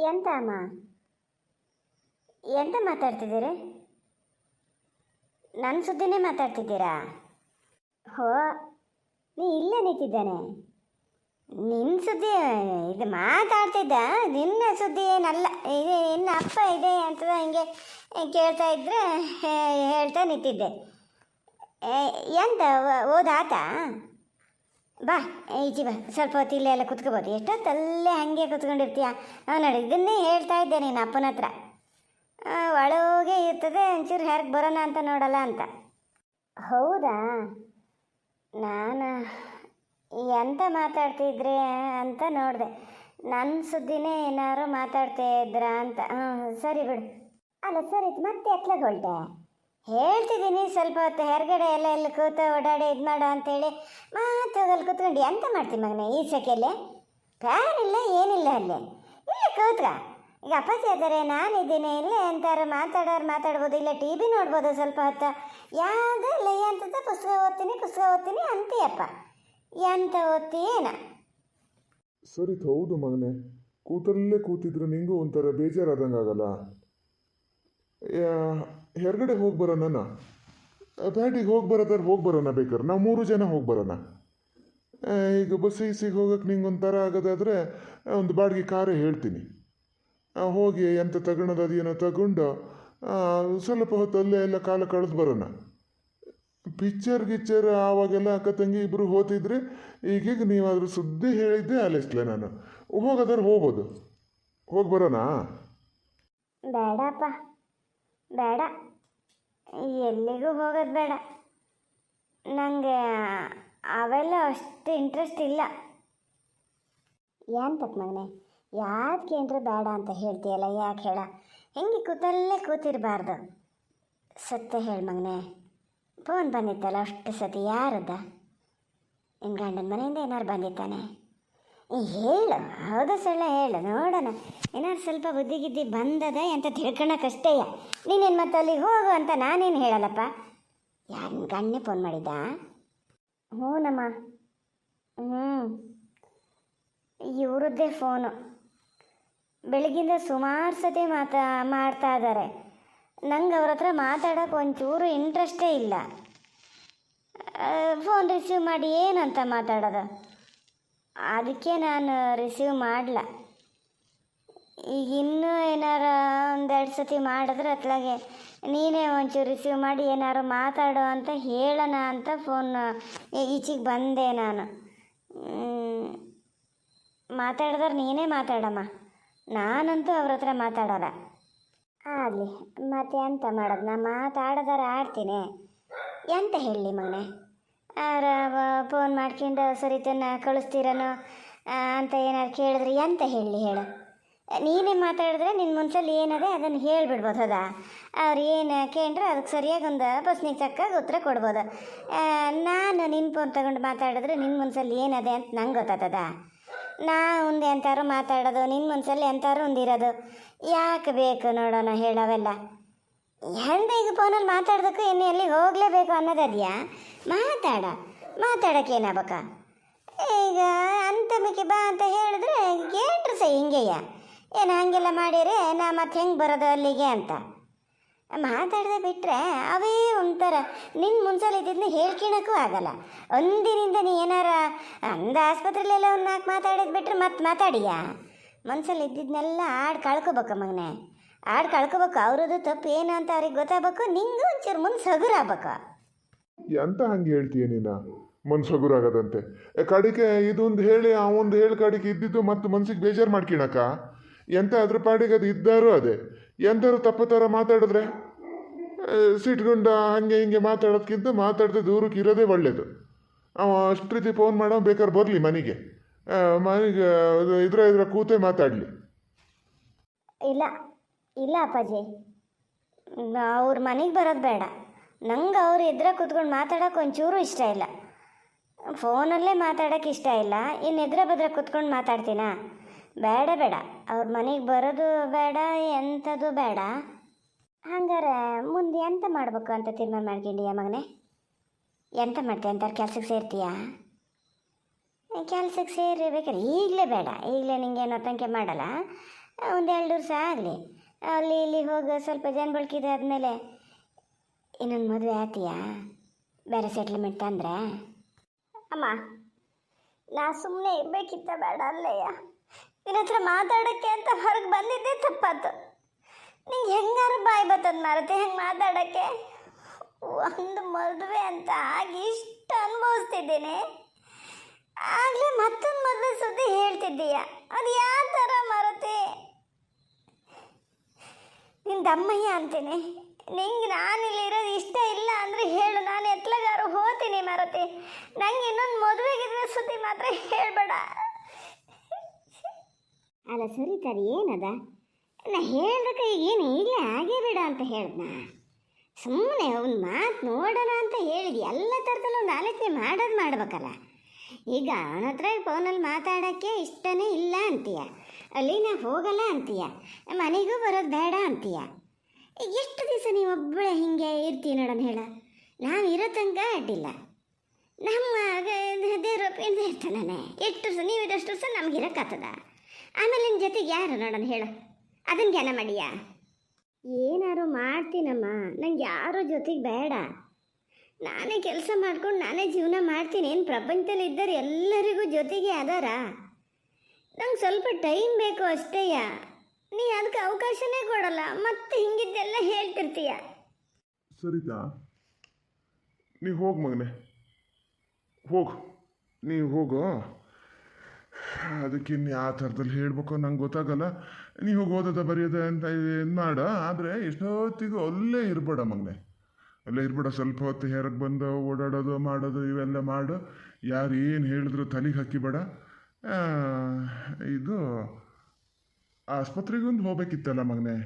ಎಂತ ಅಮ್ಮ, ಎಂತ ಮಾತಾಡ್ತಿದ್ದೀರಿ? ನನ್ನ ಸುದ್ದಿನೇ ಮಾತಾಡ್ತಿದ್ದೀರಾ? ಹೋ, ನೀ ಇಲ್ಲೇ ನಿಂತಿದ್ದಾನೆ. ನಿನ್ನ ಸುದ್ದಿ ಇದು ಮಾತಾಡ್ತಿದ್ದ, ನಿನ್ನ ಸುದ್ದಿ ಏನಲ್ಲ. ಇದೆ ನಿನ್ನ ಅಪ್ಪ ಇದೆ ಅಂತ ಹಿಂಗೆ ಕೇಳ್ತಾ ಇದ್ರೆ ಹೇಳ್ತಾ ನಿಂತಿದ್ದೆ. ಎಂತ ಓದಾತ? ಬಾ ಈಚಿ ಬಾ, ಸ್ವಲ್ಪ ಹೊತ್ತು ಇಲ್ಲೇ ಎಲ್ಲ ಕುತ್ಕೋಬೋದು. ಎಷ್ಟೊತ್ತಲ್ಲೇ ಹಾಗೆ ಕುತ್ಕೊಂಡಿರ್ತೀಯ? ನೋಡಿ, ಇದನ್ನೇ ಹೇಳ್ತಾ ಇದ್ದೆ ನಿನ್ನ ಅಪ್ಪನ ಹತ್ರ. ಒಳಗೆ ಇರ್ತದೆ, ಒಂಚೂರು ಹೆರ್ಗೆ ಬರೋಣ ಅಂತ ನೋಡಲ್ಲ ಅಂತ. ಹೌದಾ? ನಾನು ಎಂತ ಮಾತಾಡ್ತಿದ್ರಿ ಅಂತ ನೋಡಿದೆ. ನನ್ನ ಸುದ್ದಿನೇ ಏನಾರು ಮಾತಾಡ್ತಾ ಇದ್ರಾ ಅಂತ. ಸರಿ ಬಿಡು. ಅಲ್ಲ ಸರಿ, ಮತ್ತೆ ಎತ್ಲಾಗ ಹೊರಟೆ? ಹೇಳ್ತಿದ್ದೀನಿ ಸ್ವಲ್ಪ ಹೊತ್ತು ಹೊರಗಡೆ ಎಲ್ಲ ಕೂತ ಓಡಾಡಿ ಇದು ಮಾಡು ಅಂತೇಳಿ ಮತ್ತೆ ಹೋಗಲ್ಲಿ ಕೂತ್ಕೊಂಡು ಎಂತ ಮಾಡ್ತೀನಿ ಮಗನೇ ಈ ಸೆಕೆಯಲ್ಲಿ? ಫ್ಯಾನ್ ಇಲ್ಲ, ಏನಿಲ್ಲ ಅಲ್ಲೇ. ಇಲ್ಲೇ ಕೂತ್ಕ. ಈಗ ಅಪ್ಪಾಜಿ ಇದ್ದಾರೆ, ನಾನಿದ್ದೀನಿ. ಇಲ್ಲೇ ಎಂತಾರು ಮಾತಾಡ್ಬೋದು, ಇಲ್ಲ ಟಿ ವಿ ನೋಡ್ಬೋದು ಸ್ವಲ್ಪ ಹೊತ್ತು. ಯಾವುದೂ ಇಲ್ಲ ಎಂತದ ಪುಸ್ತಕ ಓದ್ತೀನಿ ಅಂತೀಯಪ್ಪ. ಎಂತ ಓದ್ತೀಯೇನ? ಸರಿ, ಹೌದು ಮಗನೆ. ಕೂತಲ್ಲೇ ಕೂತಿದ್ರೆ ನಿಂಗೂ ಒಂಥರ ಬೇಜಾರಾದಂಗೆ ಆಗಲ್ಲ? ಹೊರಗಡೆ ಹೋಗಿ ಬರೋಣ. ಪ್ಯಾಟಿಗೆ ಹೋಗಿ ಬರೋಣ ಬೇಕಾದ್ರೆ. ನಾವು 3 ಜನ ಹೋಗಿ ಬರೋಣ. ಈಗ ಬಸ್ಸಿಗೆ ಹೋಗೋಕೆ ನಿಂಗೆ ಒಂಥರ ಆಗೋದಾದರೆ ಒಂದು ಬಾಡಿಗೆ ಕಾರೇ ಹೇಳ್ತೀನಿ. ಹೋಗಿ ಎಂತ ತಗೊಳೋದು ಅದೇನೋ ತಗೊಂಡು ಸ್ವಲ್ಪ ಹೊತ್ತು ಅಲ್ಲೇ ಎಲ್ಲ ಕಾಲ ಕಳೆದು ಬರೋಣ. ಪಿಕ್ಚರ್ ಆವಾಗೆಲ್ಲ ಅಕ್ಕ ತಂಗಿ ಇಬ್ಬರು ಹೋಗ್ತಿದ್ರೆ, ಈಗೀಗ ನೀವಾದರೂ ಸುದ್ದಿ ಹೇಳಿದ್ದೆ ಆಲಿಸ್ಲೆ ನಾನು. ಹೋಗೋದಾದ್ರೆ ಹೋಗ್ಬೋದು. ಹೋಗಿ ಬರೋಣ? ಬೇಡಪ್ಪ, ಬೇಡ, ಎಲ್ಲಿಗೂ ಹೋಗೋದು ಬೇಡ. ನನಗೆ ಅವೆಲ್ಲ ಅಷ್ಟು ಇಂಟ್ರೆಸ್ಟ್ ಇಲ್ಲ. ಎಂತಕ್ಕೆ ಮಗನೆ, ಯಾವ್ದಕ್ಕೇನ್ರೆ ಬೇಡ ಅಂತ ಹೇಳ್ತೀಯಲ್ಲ? ಯಾಕೆ ಹೇಳ? ಹೆಂಗೆ ಕೂತಲ್ಲೇ ಕೂತಿರಬಾರ್ದು. ಸತ್ಯ ಹೇಳು ಮಗನೆ, ಫೋನ್ ಬಂದಿತ್ತಲ್ಲ ಅಷ್ಟು ಸತಿ, ಯಾರದ? ನಿನ್ನ ಗಂಡನ ಮನೆಯಿಂದ ಏನಾರು ಬಂದಿತ್ತಾನೆ? ಹೇಳು, ಹೌದು ಸುಳ್ಳ ಹೇಳು ನೋಡೋಣ. ಏನಾರು ಸ್ವಲ್ಪ ಬುದ್ಧಿಗಿದ್ದಿ ಬಂದದ ಅಂತ ತಿಳ್ಕೊಳಕ್ಕಷ್ಟೇ. ನೀನೇನು ಮತ್ತೆ ಅಲ್ಲಿಗೆ ಹೋಗು ಅಂತ ನಾನೇನು ಹೇಳಲ್ಲಪ್ಪ. ಯಾರು ನಿನ್ನ ಗಂಡನೇ ಫೋನ್ ಮಾಡಿದ್ದ? ಹ್ಞೂನಮ್ಮ. ಇವ್ರದ್ದೇ ಫೋನು. ಬೆಳಗಿಂದ ಸುಮಾರು ಸತಿ ಮಾಡ್ತಾ ಇದ್ದಾರೆ. ನಂಗೆ ಅವ್ರ ಹತ್ರ ಮಾತಾಡೋಕೆ ಒಂಚೂರು ಇಂಟ್ರೆಸ್ಟೇ ಇಲ್ಲ. ಫೋನ್ ರಿಸೀವ್ ಮಾಡಿ ಏನಂತ ಮಾತಾಡೋದು? ಅದಕ್ಕೆ ನಾನು ರಿಸೀವ್ ಮಾಡಲ್ಲ. ಈಗ ಇನ್ನೂ ಏನಾರ 1-2 ಸತಿ ಮಾಡಿದ್ರೆ ಅತ್ಲಾಗೆ ನೀನೇ ಒಂಚೂರು ರಿಸೀವ್ ಮಾಡಿ ಏನಾರು ಮಾತಾಡೋ ಅಂತ ಹೇಳೋಣ ಅಂತ ಫೋನ್ ಈಚೆಗೆ ಬಂದೆ ನಾನು. ಮಾತಾಡಿದ್ರೆ ನೀನೇ ಮಾತಾಡಮ್ಮ, ನಾನಂತೂ ಅವ್ರ ಹತ್ರ ಮಾತಾಡೋಲ್ಲ. ಆಗಲಿ, ಮತ್ತೆ ಎಂತ ಮಾಡೋದು? ನಾ ಮಾತಾಡೋದಾರ ಆಡ್ತೀನಿ. ಎಂತ ಹೇಳಲಿ ಮಗನೆ? ಫೋನ್ ಮಾಡ್ಕೊಂಡು ಸರಿತನ ಕಳಿಸ್ತೀರನೋ ಅಂತ ಏನಾರು ಕೇಳಿದ್ರೆ ಎಂತ ಹೇಳಲಿ ಹೇಳು? ನೀನೇ ಮಾತಾಡಿದ್ರೆ ನಿನ್ನ ಮನ್ಸಲ್ಲಿ ಏನದೆ ಅದನ್ನು ಹೇಳಿಬಿಡ್ಬೋದು. ಹೌದಾ? ಅವ್ರು ಏನು ಕೇಂದ್ರೆ ಅದಕ್ಕೆ ಸರಿಯಾಗಿ ಒಂದು ಪ್ರಶ್ನೆಗೆ ತಕ್ಕಾಗ ಉತ್ತರ ಕೊಡ್ಬೋದು. ನಾನು ನಿನ್ನ ಫೋನ್ ತಗೊಂಡು ಮಾತಾಡಿದ್ರೆ ನಿನ್ನ ಮನ್ಸಲ್ಲಿ ಏನದೆ ಅಂತ ನಂಗೆ ಗೊತ್ತಾಗ್ತದ? ನಾ ಒಂದು ಎಂತಾರು ಮಾತಾಡೋದು, ನಿನ್ನ ಮನ್ಸಲ್ಲಿ ಎಂತಾರು ಒಂದಿರೋದು ಯಾಕೆ ಬೇಕು ನೋಡೋಣ ಹೇಳೋವೆಲ್ಲ? ಎಂತ ಈಗ ಫೋನಲ್ಲಿ ಮಾತಾಡೋದಕ್ಕೂ ಇನ್ನು ಎಲ್ಲಿಗೆ ಹೋಗಲೇಬೇಕು ಅನ್ನೋದದ್ಯಾ? ಮಾತಾಡೋಕೆ ಏನಾಗಬೇಕ? ಈಗ ಅಂತ ಮಿಕ್ಕಿ ಬಾ ಅಂತ ಹೇಳಿದ್ರೆ ಕೇಳ್ರಿ ಹಿಂಗೆಯ ಏನು ಹಂಗೆಲ್ಲ ಮಾಡಿರಿ ನಾ ಮತ್ತೆ ಹೆಂಗೆ ಬರೋದು ಅಲ್ಲಿಗೆ ಅಂತ ಮಾತಾಡದೆ ಬಿಟ್ಟರೆ ಅವೇ ಒಂಥರ ನಿನ್ನ ಮುನ್ಸಲ್ಲಿ ಇದ್ದಿದ್ದನ್ನ ಹೇಳ್ಕೊಳಕ್ಕೂ ಆಗಲ್ಲ. ಒಂದಿನಿಂದ ನೀ ಏನಾರ ಅಂದ ಆಸ್ಪತ್ರೆಲೆಲ್ಲ 4 ಮಾತಾಡಿದ್ ಬಿಟ್ರೆ ಮತ್ತೆ ಮಾತಾಡಿಯಾ? ಮನ್ಸಲ್ಲಿ ಇದ್ದಿದ್ದನ್ನೆಲ್ಲ ಕಳ್ಕೊಬೇಕು ಮಗನೆ, ಕಳ್ಕೊಬೇಕು. ಅವ್ರದ್ದು ತಪ್ಪು ಏನು ಅಂತ ಅವ್ರಿಗೆ ಗೊತ್ತಾಗಬೇಕು. ನಿಂಗೂ ಒಂಚೂರು ಮನ್ಸು ಹಗುರಾಗಬೇಕು. ಎಂತ ಹಂಗೆ ಹೇಳ್ತೀಯ ನೀನು? ಮನ್ಸು ಹಗುರಾಗದಂತೆ ಕಡಿಕೆ ಇದೊಂದು ಹೇಳಿ ಅವೊಂದು ಹೇಳಿ ಕಡಿಕೆ ಇದ್ದಿದ್ದು ಮತ್ತು ಮನ್ಸಿಗೆ ಬೇಜಾರು ಮಾಡ್ಕೊಳಕ? ಎಂತ ಅದ್ರ ಪಾಡಿಗೆ ಅದು ಇದ್ದಾರೋ ಅದೇ. ಎಂತಾರು ತಪ್ಪ ಥರ ಮಾತಾಡಿದ್ರೆ ಸಿಟ್ಗುಂಡ ಹಂಗೆ ಹಿಂಗೆ ಮಾತಾಡೋದ್ಕಿಂತ ಮಾತಾಡದೆ ದೂರಕ್ಕೆ ಇರೋದೇ ಒಳ್ಳೇದು. ಅವ ಅಷ್ಟು ರೀತಿ ಫೋನ್ ಮಾಡೋ ಬೇಕಾದ್ರೆ ಬರಲಿ ಮನೆಗೆ ಇದ್ರ ಕೂತೆ ಮಾತಾಡಲಿ. ಇಲ್ಲ ಅಪ್ಪಾಜಿ, ಅವ್ರ ಮನೆಗೆ ಬರೋದು ಬೇಡ. ನಂಗೆ ಅವ್ರು ಎದುರ ಕೂತ್ಕೊಂಡು ಮಾತಾಡೋಕೆ ಒಂಚೂರು ಇಷ್ಟ ಇಲ್ಲ. ಫೋನಲ್ಲೇ ಮಾತಾಡೋಕೆ ಇಷ್ಟ ಇಲ್ಲ, ಇನ್ನು ಎದುರ ಬದ್ರ ಕೂತ್ಕೊಂಡು ಮಾತಾಡ್ತೀನ? ಬೇಡ, ಅವ್ರ ಮನೆಗೆ ಬರೋದು ಬೇಡ, ಎಂಥದ್ದು ಬೇಡ. ಹಂಗಾರೆ ಮುಂದೆ ಎಂತ ಮಾಡ್ಬೇಕು ಅಂತ ತೀರ್ಮಾನ ಮಾಡ್ಕೊಂಡಿಯ ಮಗನೇ? ಎಂತ ಮಾಡ್ತೀಯ? ಅಂತಾರೆ ಕೆಲ್ಸಕ್ಕೆ ಸೇರ್ತೀಯಾ? ಕೆಲ್ಸಕ್ಕೆ ಸೇರಿ ಬೇಕಾರೆ ಈಗಲೇ ಬೇಡ, ಈಗಲೇ ನಿಂಗೇನು ತನಿಖೆ ಮಾಡಲ್ಲ. ಒಂದು 2 ವರ್ಷ ಆಗಲಿ, ಅಲ್ಲಿ ಇಲ್ಲಿ ಹೋಗಿ ಸ್ವಲ್ಪ ಜನ ಬಳಕಿದೆ ಆದಮೇಲೆ ಇನ್ನೊಂದು ಮದುವೆ ಆತೀಯಾ? ಬೇರೆ ಸೆಟ್ಲ್ಮೆಂಟ್ ತಂದ್ರೆ? ಅಮ್ಮ, ನಾ ಸುಮ್ಮನೆ ಇರಬೇಕಿತ್ತ ಬೇಡ ಅಲ್ಲಯ್ಯ? ನಿನ್ನ ಹತ್ರ ಮಾತಾಡೋಕ್ಕೆ ಅಂತ ಹೊರಗೆ ಬಂದಿದ್ದೆ ತಪ್ಪಾತು. ನಿಂಗೆ ಹೆಂಗಾರು ಬಾಯಿ ಬರ್ತದ ಮಾರತಿ ಹೆಂಗೆ ಮಾತಾಡೋಕ್ಕೆ? ಒಂದು ಮದುವೆ ಅಂತ ಆಗಿ ಇಷ್ಟು ಅನುಭವಿಸ್ತಿದ್ದೀನಿ, ಆಗಲೇ ಮತ್ತೊಂದು ಮದುವೆ ಸುದ್ದಿ ಹೇಳ್ತಿದ್ದೀಯ. ಅದು ಯಾವ ಥರ ಮಾರತಿ? ನಿನ್ನ ದಮ್ಮಯ್ಯ ಅಂತೀನಿ. ನಿಂಗೆ ನಾನಿಲ್ಲಿರೋದು ಇಷ್ಟ ಇಲ್ಲ ಅಂದರೆ ಹೇಳು, ನಾನು ಎತ್ಲಗಾರು ಹೋಗ್ತೀನಿ ಮಾರತಿ. ನಂಗೆ ಇನ್ನೊಂದು ಮದುವೆಗಿದ್ರೆ ಸುದ್ದಿ ಮಾತ್ರ ಹೇಳಬೇಡ. ಅಲ್ಲ ಸರಿತಾ, ಅದು ಏನದ? ನಾ ಹೇಳ್ದಕ್ಕೆ ಏನು ಇಲ್ಲ ಹಾಗೇ ಬೇಡ ಅಂತ ಹೇಳ್ದ. ಸುಮ್ಮನೆ ಒಂದು ಮಾತು ನೋಡೋಣ ಅಂತ ಹೇಳಿದ್ವಿ. ಎಲ್ಲ ಥರದಲ್ಲೂ ಒಂದು ಆಲೋಚನೆ ಮಾಡ್ಬೇಕಲ್ಲ. ಈಗ ಅವನ ಹತ್ರ ಫೋನಲ್ಲಿ ಮಾತಾಡೋಕ್ಕೆ ಇಷ್ಟನೇ ಇಲ್ಲ ಅಂತೀಯ, ಅಲ್ಲಿ ನಾ ಹೋಗಲ್ಲ ಅಂತೀಯ, ಮನೆಗೂ ಬರೋದು ಬೇಡ ಅಂತೀಯ. ಈಗ ಎಷ್ಟು ದಿವಸ ನೀವು ಒಬ್ಬಳೆ ಹಿಂಗೆ ಇರ್ತೀವಿ ನೋಡೋಣ ಹೇಳ? ನಾವು ಇರೋ ತನಕ ಅಡ್ಡಿಲ್ಲ, ನಮ್ಮ ದೇವ್ರೊಪ್ಪಿಂದ ಇರ್ತಾನೆ. ಎಷ್ಟು ವರ್ಷ ನೀವು ಇದಷ್ಟು ವರ್ಷ ನಮ್ಗೆ ಇರೋಕ್ಕಾಗ್ತದ? ಆಮೇಲೆ ನಿನ್ನ ಜೊತೆಗೆ ಯಾರು ನೋಡೋಣ ಹೇಳು? ಅದನ್ನು ಜ್ಞಾನ ಮಾಡಿಯಾ? ಏನಾರು ಮಾಡ್ತೀನಮ್ಮ, ನಂಗೆ ಯಾರೋ ಜೊತೆಗೆ ಬೇಡ. ನಾನೇ ಕೆಲಸ ಮಾಡ್ಕೊಂಡು ನಾನೇ ಜೀವನ ಮಾಡ್ತೀನಿ. ಏನು ಪ್ರಪಂಚದಲ್ಲಿ ಇದ್ದರೆ ಎಲ್ಲರಿಗೂ ಜೊತೆಗೆ ಅದಾರ? ನಂಗೆ ಸ್ವಲ್ಪ ಟೈಮ್ ಬೇಕು ಅಷ್ಟೇಯ. ನೀ ಅದಕ್ಕೆ ಅವಕಾಶನೇ ಕೊಡಲ್ಲ, ಮತ್ತೆ ಹಿಂಗಿದ್ದೆಲ್ಲ ಹೇಳ್ತಿರ್ತೀಯ. ಸರಿತಾ, ನೀವು ಹೋಗು ಮಗನೆ, ಹೋಗು, ನೀವು ಹೋಗು. ಅದಕ್ಕೆ ಇನ್ನು ಯಾವ ಥರದಲ್ಲಿ ಹೇಳ್ಬೇಕು ನಂಗೆ ಗೊತ್ತಾಗಲ್ಲ. ನೀವು ಹೋಗಿ ಓದೋದ ಬರೆಯೋದ ಅಂತ ಏನು ಮಾಡ, ಆದರೆ ಎಷ್ಟೊತ್ತಿಗೂ ಅಲ್ಲೇ ಇರಬೇಡ ಮಗನೆ, ಅಲ್ಲೇ ಇರ್ಬೇಡ. ಸ್ವಲ್ಪ ಹೊತ್ತು ಹೊರಗೆ ಬಂದು ಓಡಾಡೋದು ಮಾಡೋದು ಇವೆಲ್ಲ ಮಾಡು. ಯಾರು ಏನು ಹೇಳಿದ್ರು ತಲೆಗೆ ಹಾಕಿಬೇಡ. ಇದು ಆಸ್ಪತ್ರೆಗೊಂದು ಹೋಗ್ಬೇಕಿತ್ತಲ್ಲ ಮಗನೆ.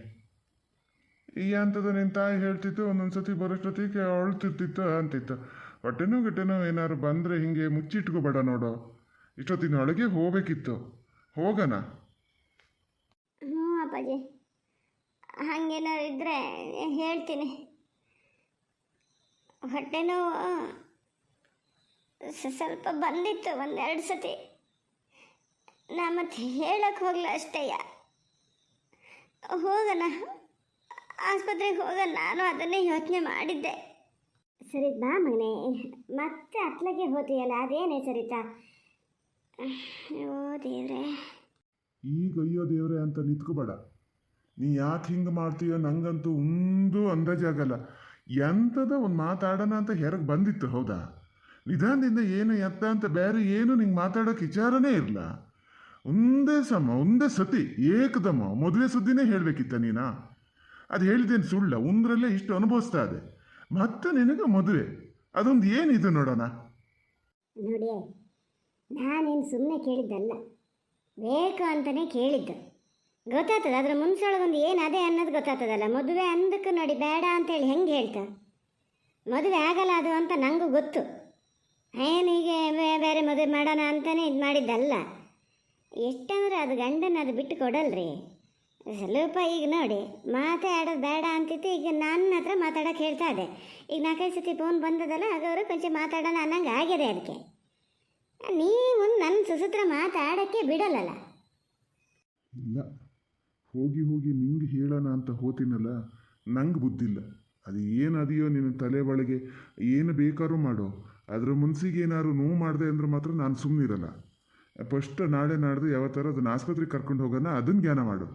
ಈ ಅಂಥದ್ದು ನಿನ್ನ ತಾಯಿ ಹೇಳ್ತಿತ್ತು, ಒಂದೊಂದು ಸತಿ ಬರೋಷ್ಟೊತ್ತಿಗೆ ಅಳ್ತಿರ್ತಿತ್ತು ಅಂತಿತ್ತು. ಹೊಟ್ಟೆನೋ ಗಿಟ್ಟೆನೋ ಏನಾದ್ರು ಬಂದರೆ ಹಿಂಗೆ ಮುಚ್ಚಿಟ್ಕೋಬೇಡ ನೋಡು. ಇಷ್ಟೊತ್ತಿನೊಳಗೆ ಹೋಗ್ಬೇಕಿತ್ತು, ಹೋಗೋಣ. ಹ್ಞೂ ಅಪ್ಪಾಜಿ, ಹಾಗೇನಾರು ಇದ್ದರೆ ಹೇಳ್ತೀನಿ. ಹೊಟ್ಟೆ ನೋವು ಸ್ವಲ್ಪ ಬಂದಿತ್ತು 1-2 ಸತಿ. ನಾ ಮತ್ತೆ ಹೇಳಕ್ಕೆ ಹೋಗಲ್ಲ ಅಷ್ಟೇಯ. ಹೋಗೋಣ, ಆಸ್ಪತ್ರೆಗೆ ಹೋಗೋಣ. ನಾನು ಅದನ್ನೇ ಯೋಚನೆ ಮಾಡಿದ್ದೆ. ಸರಿ ಬಾ ಮಗನೆ, ಮತ್ತೆ ಅತ್ಲಗೆ ಹೋತೀಯಲ್ಲ, ಅದೇನೇ ಸರಿತಾ? ಓ ದೇವ್ರೆ, ಈಗ ಅಯ್ಯೋ ದೇವ್ರೆ ಅಂತ ನಿಂತ್ಕೋಬೇಡ. ನೀ ಯಾಕೆ ಹಿಂಗೆ ಮಾಡ್ತೀಯೋ ನಂಗಂತೂ ಒಂದು ಅಂದಾಜಾಗಲ್ಲ. ಎಂಥದ ಒಂದು ಮಾತಾಡೋಣ ಅಂತ ಹೊರಗೆ ಬಂದಿತ್ತು, ಹೌದಾ? ನಿಧಾನದಿಂದ ಏನು ಎತ್ತ ಅಂತ ಬೇರೆ ಏನು ನಿಂಗೆ ಮಾತಾಡೋಕೆ ವಿಚಾರನೇ ಇರಲ್ಲ. ಒಂದೇ ಸತಿ ಏಕದಮ್ಮ ಮದುವೆ ಸುದ್ದಿನೇ ಹೇಳಬೇಕಿತ್ತ ನೀನಾ? ಅದು ಹೇಳಿದ್ದೇನು ಸುಳ್ಳ? ಒಂದರಲ್ಲೇ ಇಷ್ಟು ಅನುಭವಿಸ್ತಾ ಇದೆ, ಮತ್ತೆ ನಿನಗೆ ಮದುವೆ, ಅದೊಂದು ಏನಿದು ನೋಡೋಣ. ನೋಡಿ, ನಾನೇನು ಸುಮ್ಮನೆ ಕೇಳಿದ್ದಲ್ಲ, ಬೇಕು ಅಂತಲೇ ಕೇಳಿದ್ದು. ಗೊತ್ತಾಗ್ತದೆ, ಅದರ ಮುನ್ಸೊಳಗೊಂದು ಏನು ಅದೇ ಅನ್ನೋದು ಗೊತ್ತಾಗ್ತದಲ್ಲ. ಮದುವೆ ಅಂದಕ್ಕೆ ನೋಡಿ ಬೇಡ ಅಂತೇಳಿ ಹೆಂಗೆ ಹೇಳ್ತಾ? ಮದುವೆ ಆಗಲ್ಲ ಅದು ಅಂತ ನನಗೂ ಗೊತ್ತು. ಏನೀಗೆ ಬೇರೆ ಮದುವೆ ಮಾಡೋಣ ಅಂತಲೇ ಇದು ಮಾಡಿದ್ದಲ್ಲ. ಎಷ್ಟಂದ್ರೆ ಅದು ಗಂಡನ ಅದು ಬಿಟ್ಟು ಕೊಡಲ್ರಿ. ಸ್ವಲ್ಪ ಈಗ ನೋಡಿ ಮಾತಾಡೋದು ಬೇಡ ಅಂತಿತ್ತು, ಈಗ ನನ್ನ ಹತ್ರ ಮಾತಾಡೋಕೆ ಹೇಳ್ತಾ ಇದೆ. ಈಗ 4-5 ಸತಿ ಫೋನ್ ಬಂದದಲ್ಲ, ಆಗವರು ಕೊಂಚ ಮಾತಾಡೋಣ ಅನ್ನಂಗೆ ಆಗಿದೆ. ಅದಕ್ಕೆ ನೀವು ನನ್ನ ಸುಸೂತ್ರ ಮಾತಾಡೋಕ್ಕೆ ಬಿಡಲ್ಲಲ್ಲ. ಇಲ್ಲ, ಹೋಗಿ ಹೋಗಿ ನಿಂಗೆ ಹೇಳೋಣ ಅಂತ ಹೋತೀನಲ್ಲ, ನಂಗೆ ಬುದ್ಧಿಲ್ಲ. ಅದು ಏನದೆಯೋ ನಿನ್ನ ತಲೆ ಒಳಗೆ ಏನು ಬೇಕಾದ್ರೂ ಮಾಡು. ಅದ್ರ ಮುನ್ಸಿಗೆ ಏನಾದ್ರು ನೋವು ಮಾಡಿದೆ ಅಂದ್ರೆ ಮಾತ್ರ ನಾನು ಸುಮ್ಮನಿರಲ್ಲ. ಫಸ್ಟ್ ನಾಳೆ ನಾಡ್ದು ಯಾವ ಥರ ಅದನ್ನು ಆಸ್ಪತ್ರೆಗೆ ಕರ್ಕೊಂಡು ಹೋಗೋಣ, ಅದನ್ನು ಜ್ಞಾನ ಮಾಡು.